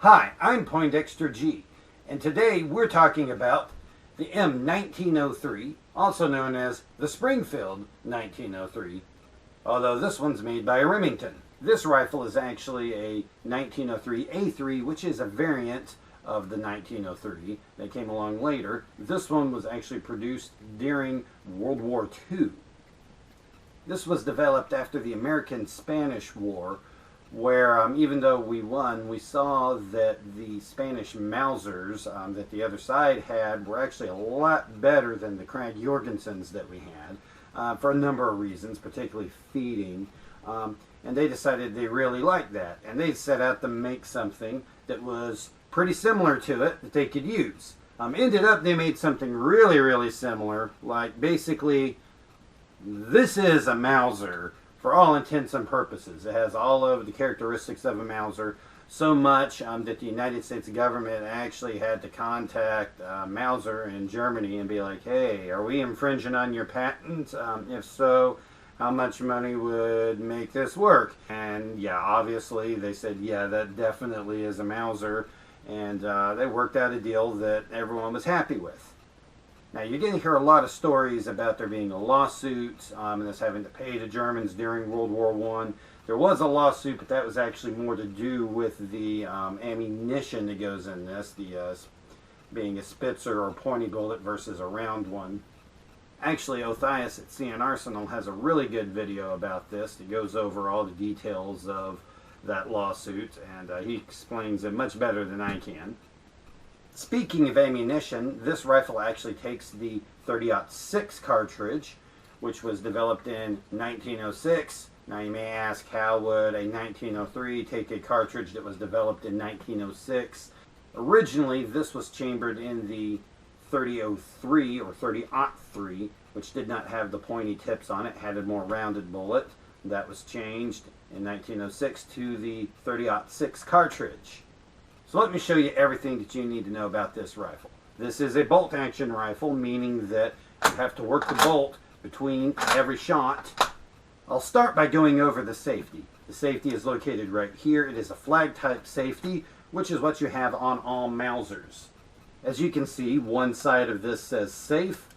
Hi, I'm Poindexter G, and today we're talking about the M1903, also known as the Springfield 1903, although this one's made by Remington. This rifle is actually a 1903A3, which is a variant of the 1903 that came along later. This one was actually produced during World War II. This was developed after the American-Spanish War, where even though we won, we saw that the Spanish Mausers that the other side had were actually a lot better than the Krag Jorgensens that we had, for a number of reasons, particularly feeding. And they decided they really liked that, and they set out to make something that was pretty similar to it that they could use. Ended up they made something really similar, like basically this is a Mauser for all intents and purposes. It has all of the characteristics of a Mauser, so much that the United States government actually had to contact Mauser in Germany and be like, hey, are we infringing on your patent? If so, how much money would make this work? And yeah, obviously they said, yeah, that definitely is a Mauser, and they worked out a deal that everyone was happy with. Now, you're going to hear a lot of stories about there being a lawsuit and us having to pay the Germans during World War I. There was a lawsuit, but that was actually more to do with the ammunition that goes in this, the being a Spitzer or pointy bullet versus a round one. Actually, Othais at C&Rsenal has a really good video about this that goes over all the details of that lawsuit, and he explains it much better than I can. Speaking of ammunition, this rifle actually takes the .30-06 cartridge, which was developed in 1906. Now you may ask, how would a 1903 take a cartridge that was developed in 1906? Originally, this was chambered in the .30-03 or .30-03, which did not have the pointy tips on it, had a more rounded bullet. That was changed in 1906 to the .30-06 cartridge. So let me show you everything that you need to know about this rifle. This is a bolt action rifle, meaning that you have to work the bolt between every shot. I'll start by going over the safety. The safety is located right here. It is a flag type safety, which is what you have on all Mausers. As you can see, one side of this says safe,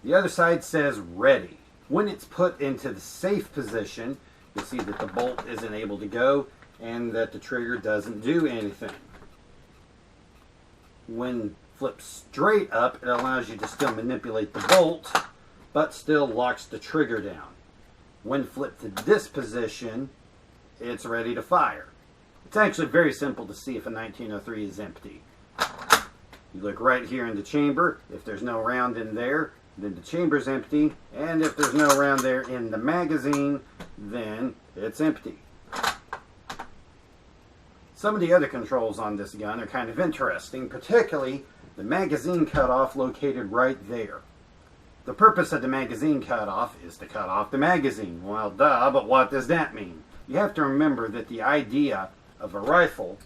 the other side says ready. When it's put into the safe position, you'll see that the bolt isn't able to go and that the trigger doesn't do anything. When flipped straight up, it allows you to still manipulate the bolt, but still locks the trigger down. When flipped to this position, it's ready to fire. It's actually very simple to see if a 1903 is empty. You look right here in the chamber. If there's no round in there, then the chamber's empty. And if there's no round there in the magazine, then it's empty. Some of the other controls on this gun are kind of interesting, particularly the magazine cutoff located right there. The purpose of the magazine cutoff is to cut off the magazine. Well, duh, but what does that mean? You have to remember that the idea of a rifle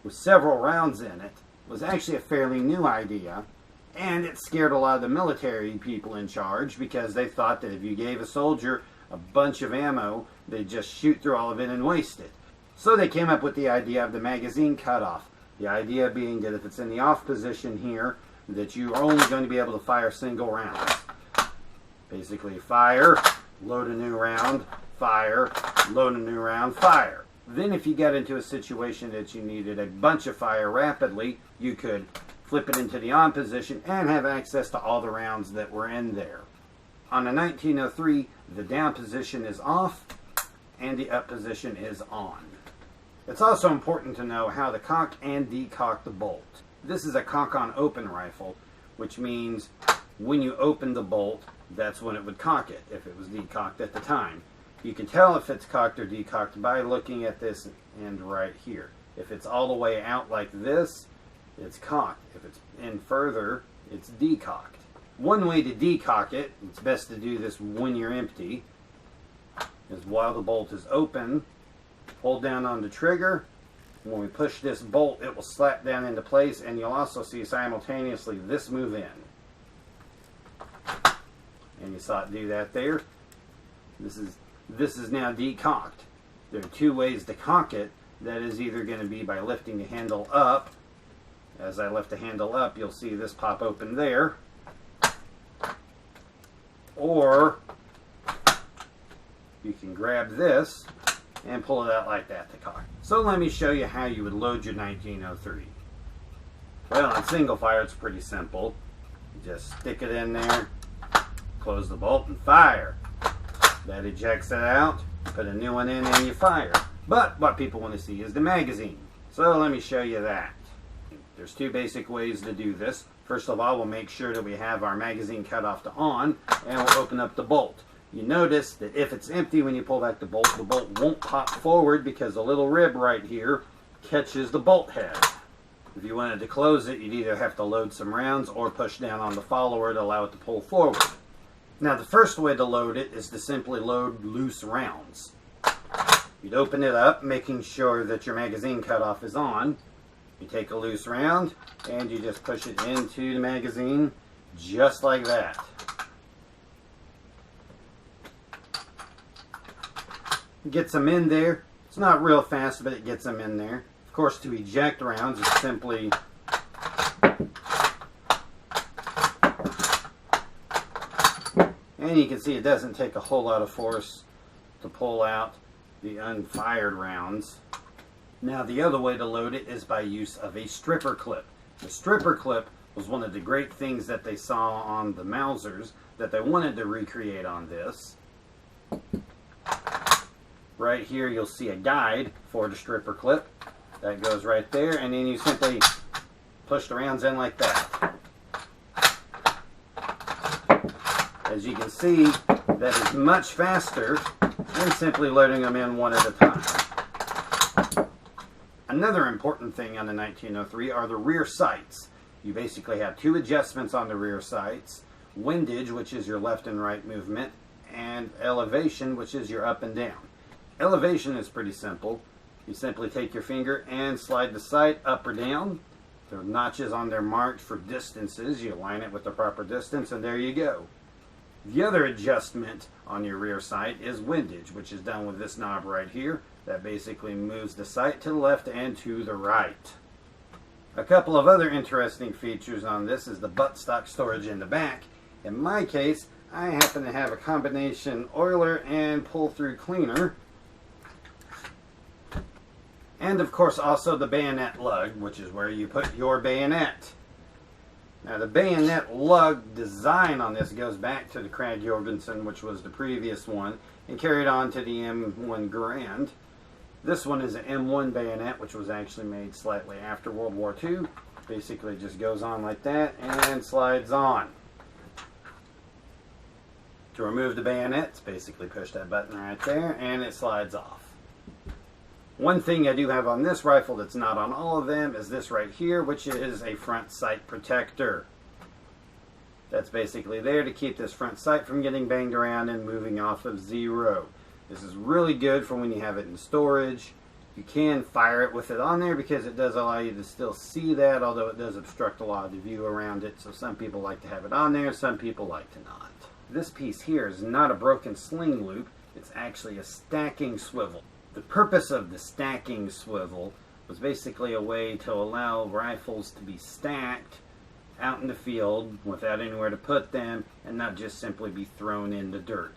with several rounds in it was actually a fairly new idea, and it scared a lot of the military people in charge because they thought that if you gave a soldier a bunch of ammo, they'd just shoot through all of it and waste it. So they came up with the idea of the magazine cutoff. The idea being that if it's in the off position here, that you're only going to be able to fire single rounds. Basically, fire, load a new round, fire, load a new round, fire. Then if you got into a situation that you needed a bunch of fire rapidly, you could flip it into the on position and have access to all the rounds that were in there. On a 1903, the down position is off and the up position is on. It's also important to know how to cock and decock the bolt. This is a cock-on open rifle, which means when you open the bolt, that's when it would cock it, if it was decocked at the time. You can tell if it's cocked or decocked by looking at this end right here. If it's all the way out like this, it's cocked. If it's in further, it's decocked. One way to decock it, it's best to do this when you're empty, is while the bolt is open, hold down on the trigger. When we push this bolt, it will slap down into place, and you'll also see simultaneously this move in. And you saw it do that there. This is now decocked. There are two ways to cock it. That is either going to be by lifting the handle up. As I lift the handle up, you'll see this pop open there. Or you can grab this and pull it out like that to cock. So let me show you how you would load your 1903. Well, in single fire, it's pretty simple. You just stick it in there, close the bolt, and fire. That ejects it out, put a new one in, and you fire. But what people want to see is the magazine. So let me show you that. There's two basic ways to do this. First of all, we'll make sure that we have our magazine cut off to on, and we'll open up the bolt. You notice that if it's empty when you pull back the bolt won't pop forward because the little rib right here catches the bolt head. If you wanted to close it, you'd either have to load some rounds or push down on the follower to allow it to pull forward. Now, the first way to load it is to simply load loose rounds. You'd open it up, making sure that your magazine cutoff is on. You take a loose round and you just push it into the magazine just like that. Gets them in there. It's not real fast, but it gets them in there. Of course, to eject rounds, it's simply and you can see it doesn't take a whole lot of force to pull out the unfired rounds. Now, the other way to load it is by use of a stripper clip. The stripper clip was one of the great things that they saw on the Mausers that they wanted to recreate on this. Right here you'll see a guide for the stripper clip. That goes right there, and then you simply push the rounds in like that. As you can see, that is much faster than simply loading them in one at a time. Another important thing on the 1903 are the rear sights. You basically have two adjustments on the rear sights: windage, which is your left and right movement, and elevation, which is your up and down. Elevation is pretty simple. You simply take your finger and slide the sight up or down. There are notches on there marked for distances. You align it with the proper distance, and there you go. The other adjustment on your rear sight is windage, which is done with this knob right here. That basically moves the sight to the left and to the right. A couple of other interesting features on this is the buttstock storage in the back. In my case, I happen to have a combination oiler and pull-through cleaner. And of course also the bayonet lug, which is where you put your bayonet. Now, the bayonet lug design on this goes back to the Krag Jorgensen, which was the previous one, and carried on to the M1 Grand. This one is an M1 bayonet, which was actually made slightly after World War II. Basically just goes on like that and slides on. To remove the bayonets, basically push that button right there and it slides off. One thing I do have on this rifle that's not on all of them is this right here, which is a front sight protector. That's basically there to keep this front sight from getting banged around and moving off of zero. This is really good for when you have it in storage. You can fire it with it on there because it does allow you to still see that, although it does obstruct a lot of the view around it. So some people like to have it on there, some people like to not. This piece here is not a broken sling loop. It's actually a stacking swivel. The purpose of the stacking swivel was basically a way to allow rifles to be stacked out in the field without anywhere to put them and not just simply be thrown in the dirt.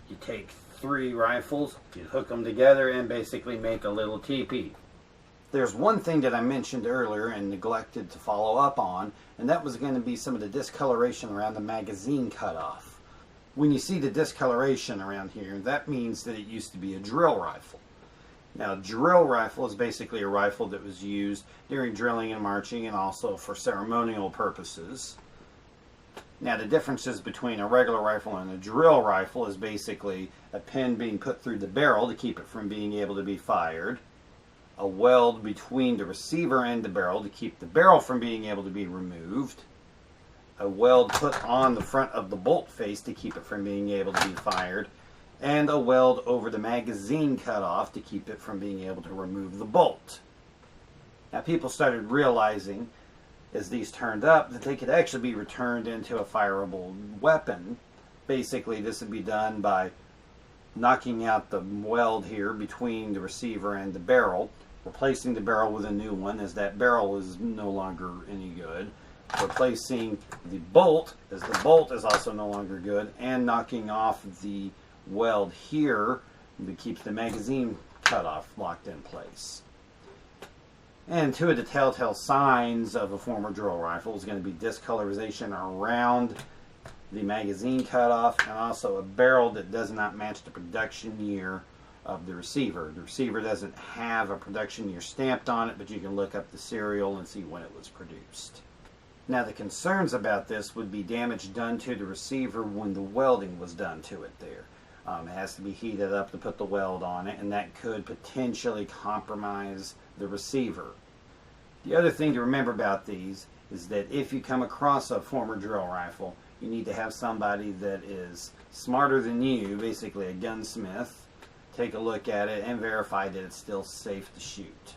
You take 3 rifles, you hook them together and basically make a little teepee. There's one thing that I mentioned earlier and neglected to follow up on, and that was going to be some of the discoloration around the magazine cutoff. When you see the discoloration around here, that means that it used to be a drill rifle. Now, a drill rifle is basically a rifle that was used during drilling and marching and also for ceremonial purposes. Now, the differences between a regular rifle and a drill rifle is basically a pin being put through the barrel to keep it from being able to be fired, a weld between the receiver and the barrel to keep the barrel from being able to be removed, a weld put on the front of the bolt face to keep it from being able to be fired, and a weld over the magazine cutoff to keep it from being able to remove the bolt. Now, people started realizing as these turned up that they could actually be returned into a fireable weapon. Basically, this would be done by knocking out the weld here between the receiver and the barrel, replacing the barrel with a new one, as that barrel is no longer any good, replacing the bolt, as the bolt is also no longer good, and knocking off the weld here that keeps the magazine cutoff locked in place. And two of the telltale signs of a former drill rifle is going to be discolorization around the magazine cutoff, and also a barrel that does not match the production year of the receiver. The receiver doesn't have a production year stamped on it, but you can look up the serial and see when it was produced. Now, the concerns about this would be damage done to the receiver when the welding was done to it there. It has to be heated up to put the weld on it, and that could potentially compromise the receiver. The other thing to remember about these is that if you come across a former drill rifle, you need to have somebody that is smarter than you, basically a gunsmith, take a look at it and verify that it's still safe to shoot.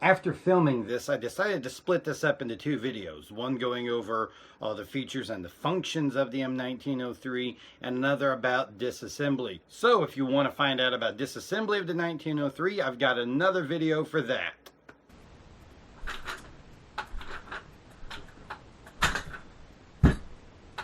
After filming this, I decided to split this up into two videos, one going over all the features and the functions of the M1903, and another about disassembly. So if you want to find out about disassembly of the 1903, I've got another video for that.